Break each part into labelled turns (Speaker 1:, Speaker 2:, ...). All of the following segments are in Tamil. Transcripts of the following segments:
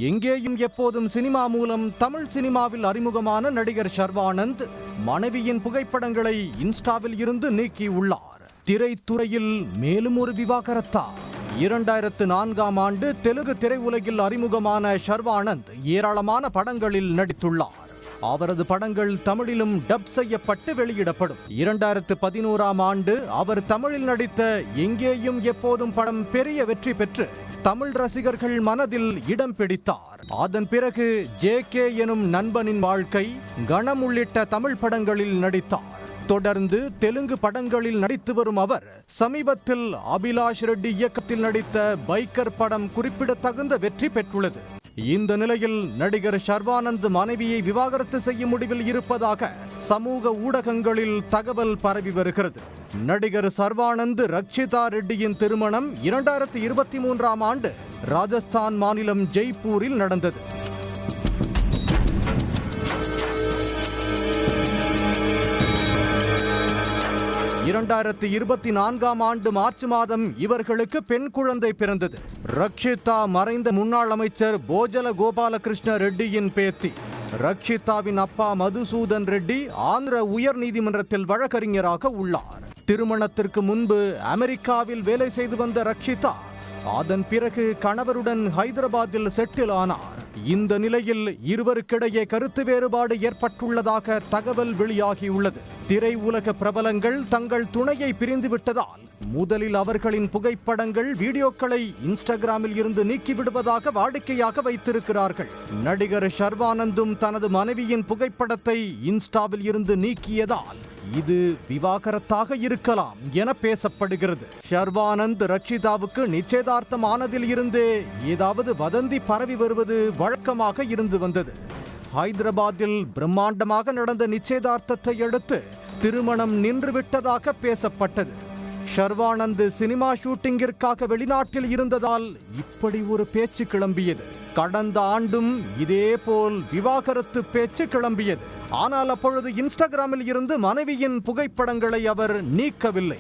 Speaker 1: எங்கேயும் எப்போதும் சினிமா மூலம் தமிழ் சினிமாவில் அறிமுகமான நடிகர் ஷர்வானந்த் மனைவியின் புகைப்படங்களை இன்ஸ்டாவில் இருந்து நீக்கியுள்ளார். திரைத்துறையில் மேலும் ஒரு விவாகரத்தா? 2004ஆம் ஆண்டு தெலுங்கு திரையுலகில் அறிமுகமான ஷர்வானந்த் ஏராளமான படங்களில் நடித்துள்ளார். அவரது படங்கள் தமிழிலும் டப் செய்யப்பட்டு வெளியிடப்படும். 2011ஆம் ஆண்டு அவர் தமிழில் நடித்த எங்கேயும் எப்போதும் படம் பெரிய வெற்றி பெற்று தமிழ் ரசிகர்கள் மனதில் இடம் பிடித்தார். அதன் பிறகு JK எனும் நண்பனின் வாழ்க்கை, கணம் உள்ளிட்ட தமிழ் படங்களில் நடித்தார். தொடர்ந்து தெலுங்கு படங்களில் நடித்து வரும் அவர் சமீபத்தில் அபிலாஷ் ரெட்டி இயக்கத்தில் நடித்த பைக்கர் படம் குறிப்பிடத்தகுந்த வெற்றி பெற்றுள்ளது. இந்த நிலையில் நடிகர் ஷர்வானந்த் மனைவியை விவாகரத்து செய்யும் முடிவில் இருப்பதாக சமூக ஊடகங்களில் தகவல் பரவி வருகிறது. நடிகர் ஷர்வானந்த் ரக்ஷிதா ரெட்டியின் திருமணம் 2023ஆம் ஆண்டு ராஜஸ்தான் மாநிலம் ஜெய்ப்பூரில் நடந்தது. 2024ஆம் ஆண்டு மார்ச் மாதம் இவர்களுக்கு பெண் குழந்தை பிறந்தது. ரக்ஷிதா மறைந்த முன்னாள் அமைச்சர் போஜல கோபாலகிருஷ்ண ரெட்டியின் பேத்தி. ரக்ஷிதாவின் அப்பா மதுசூதன் ரெட்டி ஆந்திர உயர் நீதிமன்றத்தில் வழக்கறிஞராக உள்ளார். திருமணத்திற்கு முன்பு அமெரிக்காவில் வேலை செய்து வந்த ரக்ஷிதா அதன் பிறகு கணவருடன் ஹைதராபாத்தில் செட்டில் ஆனார். இந்த நிலையில் இருவருக்கிடையே கருத்து வேறுபாடு ஏற்பட்டுள்ளதாக தகவல் வெளியாகியுள்ளது. திரையுலக பிரபலங்கள் தங்கள் துணையை பிரிந்துவிட்டதால் முதலில் அவர்களின் புகைப்படங்கள், வீடியோக்களை இன்ஸ்டாகிராமில் இருந்து நீக்கிவிடுவதாக வாடிக்கையாக வைத்திருக்கிறார்கள். நடிகர் ஷர்வானந்தும் தனது மனைவியின் புகைப்படத்தை இன்ஸ்டாவில் இருந்து நீக்கியதால் இது விவாகரத்தாக இருக்கலாம் என பேசப்படுகிறது. ஷர்வானந்த் ரக்ஷிதாவுக்கு நிச்சயதார்த்தம் ஆனதில் இருந்தே ஏதாவது வதந்தி பரவி வருவது வழக்கமாக இருந்து வந்தது. ஹைதராபாத்தில் பிரம்மாண்டமாக நடந்த நிச்சயதார்த்தத்தை அடுத்து திருமணம் நின்றுவிட்டதாக பேசப்பட்டது. ஷர்வானந்த் சினிமா ஷூட்டிங்கிற்காக வெளிநாட்டில் இருந்ததால் இப்படி ஒரு பேச்சு கிளம்பியது. கடந்த ஆண்டும் இதேபோல் விவாகரத்து பேச்சு கிளம்பியது. ஆனால் அப்பொழுது இன்ஸ்டாகிராமில் இருந்து மனைவியின் புகைப்படங்களை அவர் நீக்கவில்லை.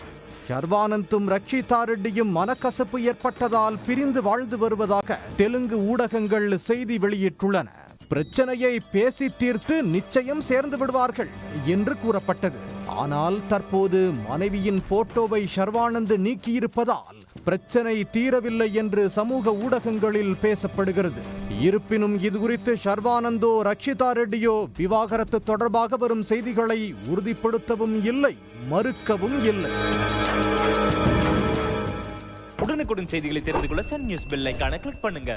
Speaker 1: ஷர்வானந்தும் ரக்ஷிதா ரெட்டியும் மனக்கசப்பு ஏற்பட்டதால் பிரிந்து வாழ்ந்து வருவதாக தெலுங்கு ஊடகங்கள் செய்தி வெளியிட்டுள்ளன. பிரச்சனையை பேசி தீர்த்து நிச்சயம் சேர்ந்து விடுவார்கள் என்று கூறப்பட்டது. ஆனால் தற்போது மனைவியின் போட்டோவை ஷர்வானந்த் நீக்கியிருப்பதால் பிரச்சனை தீரவில்லை என்று சமூக ஊடகங்களில் பேசப்படுகிறது. இருப்பினும் இது குறித்து ஷர்வானந்தோ ரக்ஷிதா ரெட்டியோ விவாகரத்து தொடர்பாக வரும் செய்திகளை உறுதிப்படுத்தவும் இல்லை, மறுக்கவும் இல்லை.
Speaker 2: உடனுக்குடன் செய்திகளை தெரிந்து கொள்ள சன் நியூஸ் பெல் ஐகானை கிளிக் பண்ணுங்க.